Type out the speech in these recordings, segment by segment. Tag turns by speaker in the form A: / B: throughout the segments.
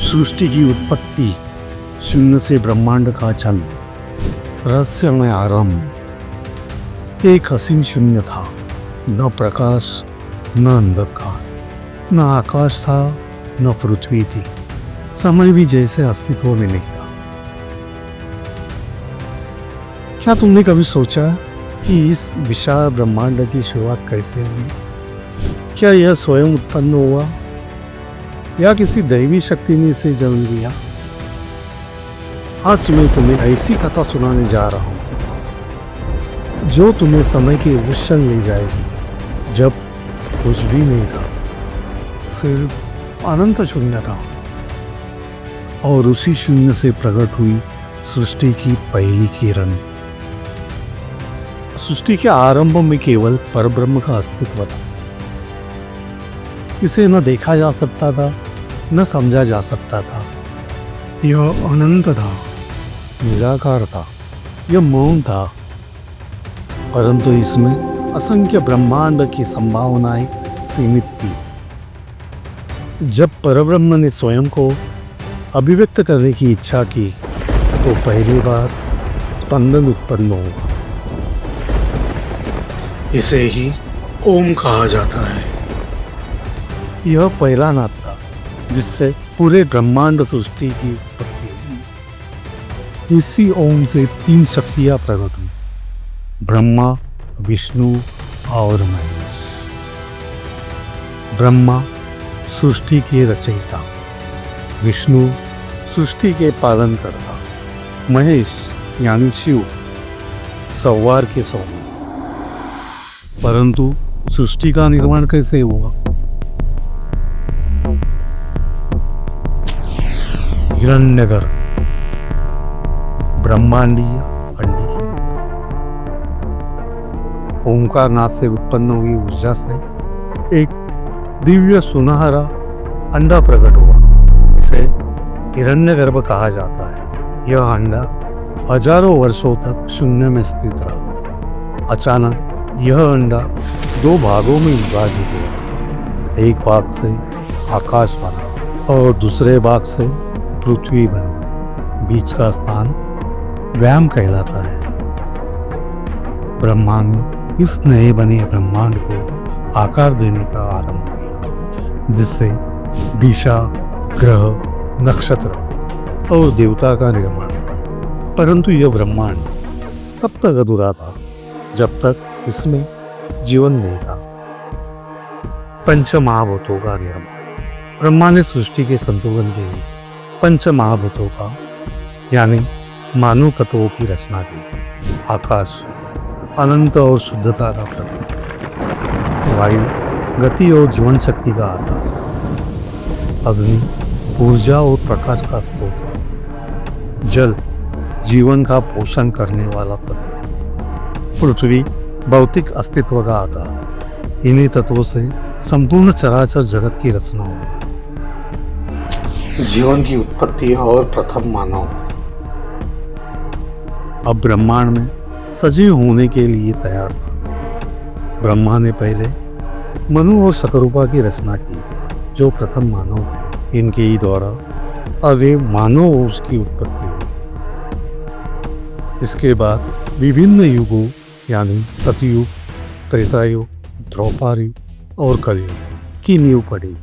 A: सृष्टि की उत्पत्ति, शून्य से ब्रह्मांड का जन्म, रहस्यमय आरंभ। एक हसीन शून्य था, न प्रकाश न अंधकार, न आकाश था न पृथ्वी थी, समय भी जैसे अस्तित्व में नहीं था। क्या तुमने कभी सोचा कि इस विशाल ब्रह्मांड की शुरुआत कैसे हुई? क्या यह स्वयं उत्पन्न हुआ या किसी दैवी शक्ति ने इसे जन्म दिया? आज मैं तुम्हें ऐसी कथा सुनाने जा रहा हूं जो तुम्हें समय के उस क्षण ले जाएगी जब कुछ भी नहीं था, सिर्फ अनंत शून्य था। और उसी शून्य से प्रकट हुई सृष्टि की पहली किरण। सृष्टि के आरंभ में केवल परब्रह्म का अस्तित्व था। इसे न देखा जा सकता था न समझा जा सकता था। यह अनंत था, निराकार था, यह मौन था, परंतु इसमें असंख्य ब्रह्मांड की संभावनाएं सीमित थी। जब परब्रह्म ने स्वयं को अभिव्यक्त करने की इच्छा की तो पहली बार स्पंदन उत्पन्न हुआ। इसे ही ओम कहा जाता है। यह पहला नाद था जिससे पूरे ब्रह्मांड सृष्टि की उत्पत्ति हुई। इसी ओम से तीन शक्तियां प्रकट हुई, ब्रह्मा, विष्णु और महेश। ब्रह्मा सृष्टि के रचयिता, विष्णु सृष्टि के पालन करता, महेश यानी शिव संवार के स्वामी। परंतु सृष्टि का निर्माण कैसे हुआ? हिरण्यगर्भ, ब्रह्मांडीय अंडी। ओंकार नाद से उत्पन्न हुई ऊर्जा से एक दिव्य सुनहरा अंडा प्रकट हुआ। इसे हिरण्यगर्भ कहा जाता है। यह अंडा हजारों वर्षों तक शून्य में स्थित रहा। अचानक यह अंडा दो भागों में विभाजित हुआ। एक भाग से आकाश बना और दूसरे भाग से पृथ्वी बनी। बीच का स्थान व्याम कहलाता है। ब्रह्मा ने इस नए बने ब्रह्मांड को आकार देने का आरंभ किया, जिससे दिशा, ग्रह, नक्षत्र और देवता का निर्माण हुआ। परंतु यह ब्रह्मांड तब तक अधूरा था जब तक इसमें जीवन नहीं था। पंच महाभूतों का निर्माण। ब्रह्मा ने सृष्टि के संतुलन के लिए पंच महाभूतों का यानी मानव तत्वों की रचना की। आकाश अनंत और शुद्धता का प्रतीक, वायु गति और जीवन शक्ति का आधार, अग्नि ऊर्जा और प्रकाश का स्रोत, जल जीवन का पोषण करने वाला तत्व, पृथ्वी भौतिक अस्तित्व का आधार। इन्हीं तत्वों से संपूर्ण चराचर जगत की रचना हुई। जीवन की उत्पत्ति और प्रथम मानव। अब ब्रह्मांड में सजीव होने के लिए तैयार था। ब्रह्मा ने पहले मनु और शतरूपा की रचना की, जो प्रथम मानव थे। इनके ही द्वारा आगे मानव और उसकी उत्पत्ति हुई। इसके बाद विभिन्न युगों यानी सतयुग, त्रेतायुग, द्वापर युग और कलयुग की नींव पड़ी।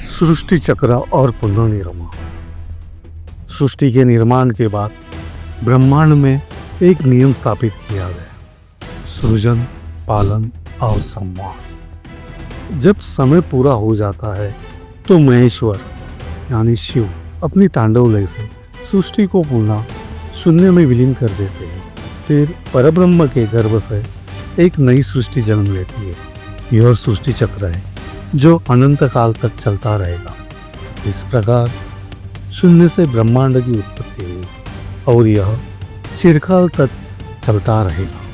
A: सृष्टि चक्र और पुनर्निर्माण। सृष्टि के निर्माण के बाद ब्रह्मांड में एक नियम स्थापित किया गया, सृजन, पालन और संहार। जब समय पूरा हो जाता है तो महेश्वर यानी शिव अपनी तांडव लय से सृष्टि को पुनः शून्य में विलीन कर देते हैं। फिर परब्रह्म के गर्भ से एक नई सृष्टि जन्म लेती है। यह सृष्टि चक्र है जो अनंत काल तक चलता रहेगा। इस प्रकार शून्य से ब्रह्मांड की उत्पत्ति हुई और यह चिरकाल तक चलता रहेगा।